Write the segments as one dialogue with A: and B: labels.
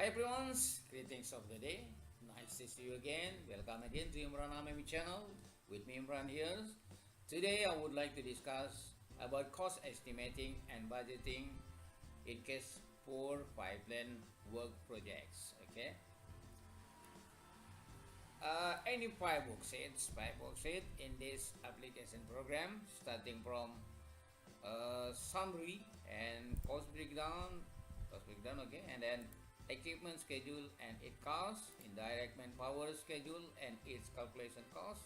A: Hi everyone, greetings of the day. Nice to see you again. Welcome again to Amami channel. With me Imran here. Today I would like to discuss about cost estimating and budgeting in case for pipeline work projects. Okay. Any five worksheet in this application program, starting from summary and cost breakdown, okay, and then equipment schedule and its cost, indirect manpower schedule and its calculation cost,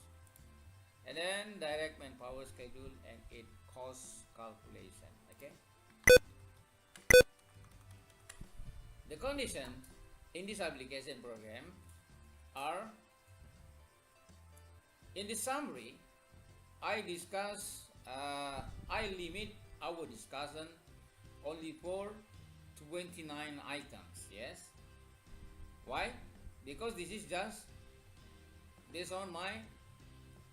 A: and then direct manpower schedule and its cost calculation. Okay, the condition in this application program are in the summary. I limit our discussion only for 29 items. Yes, why? Because this is just based on my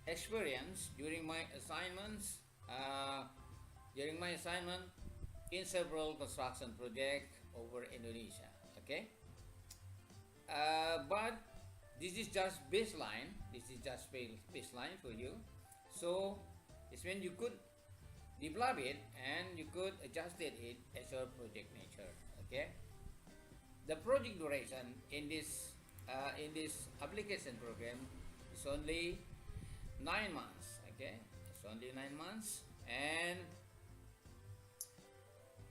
A: experience during my assignments uh, during my assignment in several construction projects over Indonesia. Okay, but this is just baseline. This is just baseline for you. So it's when you could develop it and you could adjust it as your project nature. Okay, the project duration in this application program is only 9 months. Okay, it's only 9 months, and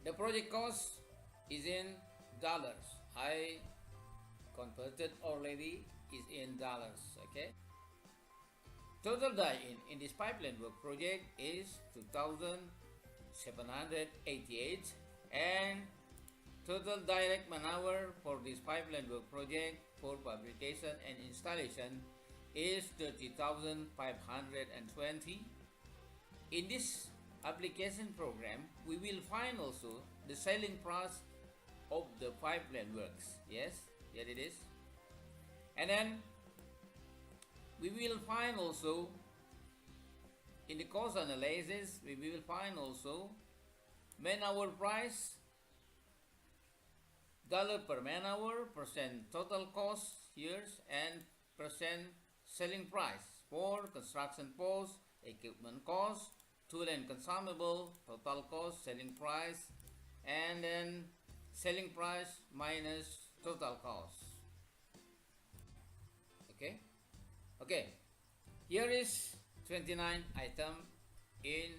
A: the project cost is in dollars. I converted already, is in dollars. Okay, total die in this pipeline work project is 2,788, and total direct man hour for this pipeline work project for fabrication and installation is 30,520. In this application program, we will find also the selling price of the pipeline works. Yes, here it is. And then we will find also in the cost analysis, we will find also man hour price, dollar per man hour, percent total cost years, and percent selling price for construction cost, equipment cost, tool and consumable, total cost, selling price, and then selling price minus total cost. Okay, okay, here is 29 item in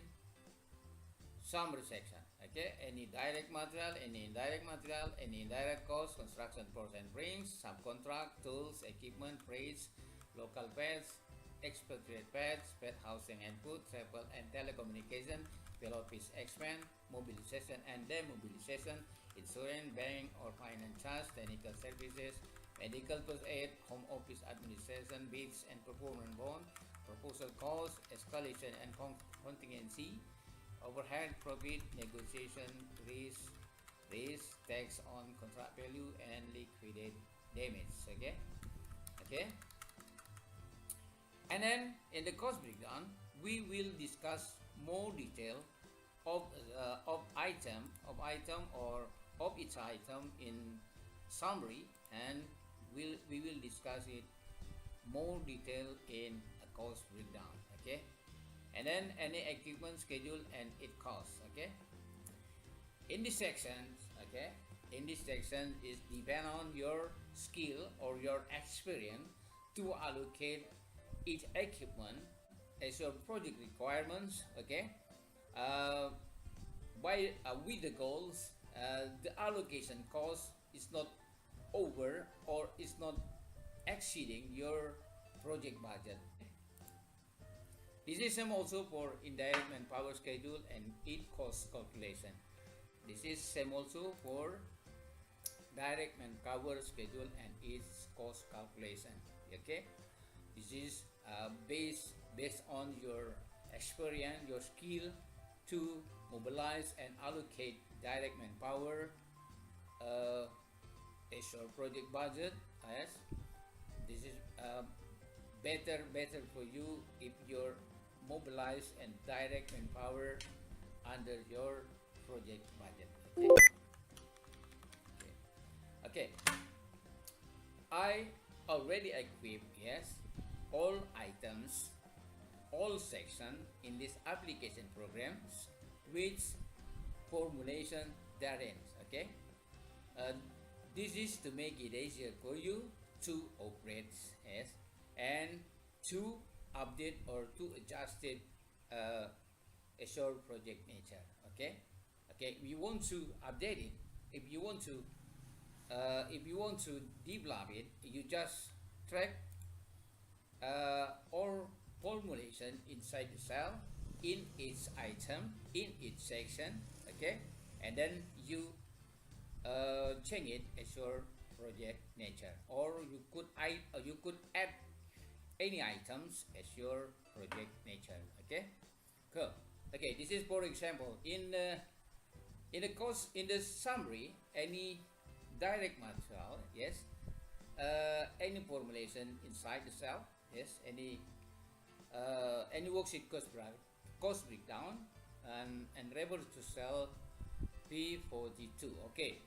A: summary section. Okay, any direct material, any indirect material, any indirect cost, construction ports and rings, subcontract, tools, equipment, freights, local pads, expatriate pads, pad housing and food, travel and telecommunication, field office expense, mobilization and demobilization, insurance, bank or finance charge, technical services, medical first aid, home office administration, bids and performance bond, proposal cost, escalation and contingency, overhead, profit, negotiation, risk, tax on contract value, and liquidated damage. Okay, okay. And then in the cost breakdown, we will discuss more detail of item or of each item in summary, and we will discuss it more detail in a cost breakdown. Okay, and then any equipment schedule and its cost. Okay, in this section, okay, in this section is depend on your skill or your experience to allocate each equipment as your project requirements. Okay, with the goals, the allocation cost is not over or is not exceeding your project budget. This is same also for indirect manpower schedule and its cost calculation. This is same also for direct manpower schedule and its cost calculation. Okay, this is based on your experience, your skill to mobilize and allocate direct manpower as your project budget. Yes, this is better for you if you're mobilize and direct manpower under your project budget. Okay, okay. Okay, I already equipped, yes, all items, all section in this application programs with formulation therein. Okay, uh, this is to make it easier for you to operate, yes, and to update or to adjust it Azure project nature. Okay, okay. If you want to update it, if you want to develop it, you just track or formulation inside the cell in its item in its section. Okay, and then you change it as your project nature, or you could add any items as your project nature. Okay, cool. Okay, this is for example in the course in the summary, any direct material, yes, any formulation inside the cell, yes, any worksheet cost breakdown, and rebel to cell P42. Okay,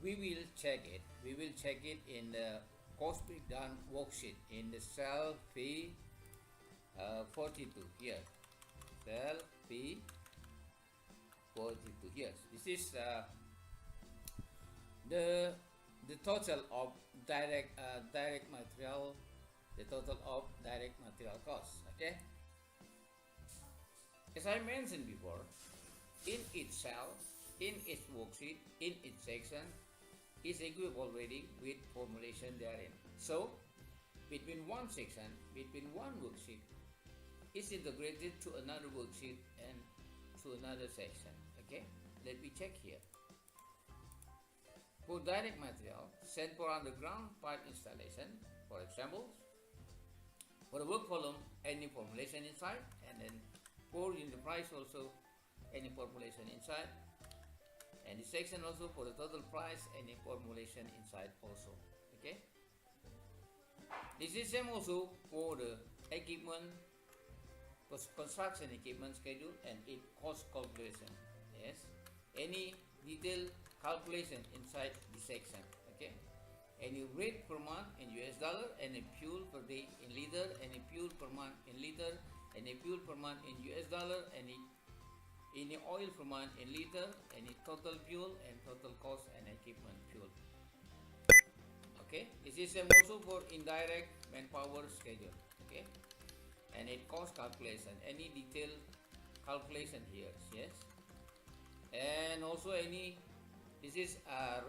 A: we will check it. We will check it in the cost breakdown worksheet in the cell P42 here. Cell P42 here. This is the the total of direct material, the total of direct material costs. Okay, as I mentioned before, in its cell, in its worksheet, in its section is equipped already with formulation therein. So between one section, between one worksheet is integrated to another worksheet and to another section. Okay, let me check here. For direct material, sent for underground pipe installation, for example, for the work column, any formulation inside, and then for in the price also, any formulation inside, and the section also for the total price, any formulation inside also. Okay. This is same also for the equipment, construction equipment schedule and its cost calculation. Yes, any detailed calculation inside the section. Okay, any rate per month in US dollar, any fuel per day in liter, any fuel per month in liter, any fuel per month in US dollar, any oil per month in liter, any total fuel and total cost and equipment fuel. Okay, this is same also for indirect manpower schedule. Okay, and it cost calculation, any detailed calculation here. Yes, and also any, this is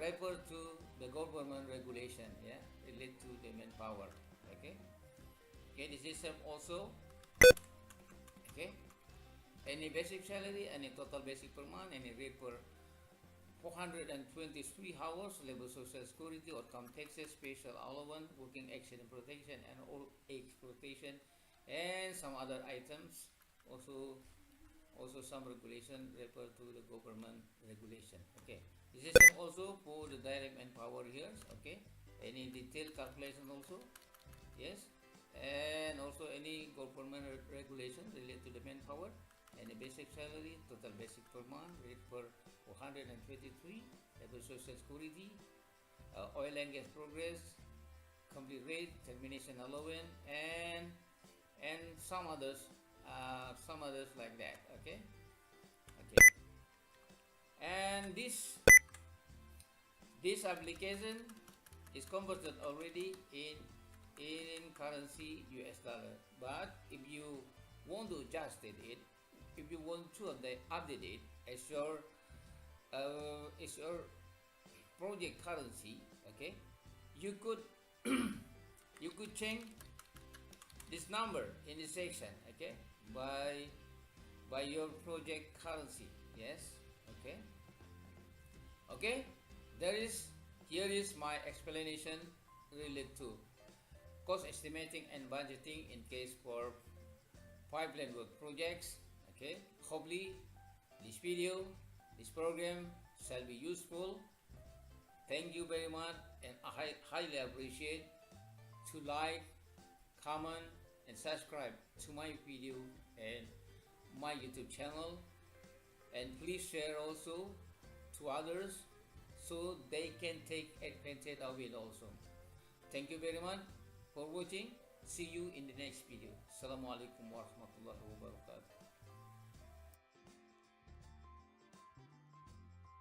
A: refer to the government regulation, yeah, related to the manpower. Okay, okay, this is same also. Okay, any basic salary, any total basic per month, any rate per 423 hours, labor social security, outcome taxes, special allowance, working accident protection, and all exploitation, and some other items. Also some regulation refer to the government regulation. Okay, this is also for the direct manpower here. Okay, any detailed calculation also. Yes, and also any government regulation related to the manpower, and the basic salary, total basic per month, rate per 423, labor social security, oil and gas progress, complete rate, termination allowance, and some others like that. Okay, okay, and this application is converted already in currency US dollar. But if you want to adjust it, if you want to update it as your project currency, okay, you could you could change this number in this section, okay, by your project currency. Yes, okay, okay. Here is my explanation related to cost estimating and budgeting in case for pipeline work projects. Okay, hopefully this video, this program shall be useful. Thank you very much, and I highly appreciate to like, comment, and subscribe to my video and my YouTube channel, and please share also to others so they can take advantage of it also. Thank you very much for watching. See you in the next video. Assalamu alaikum warahmatullahi wabarakatuh.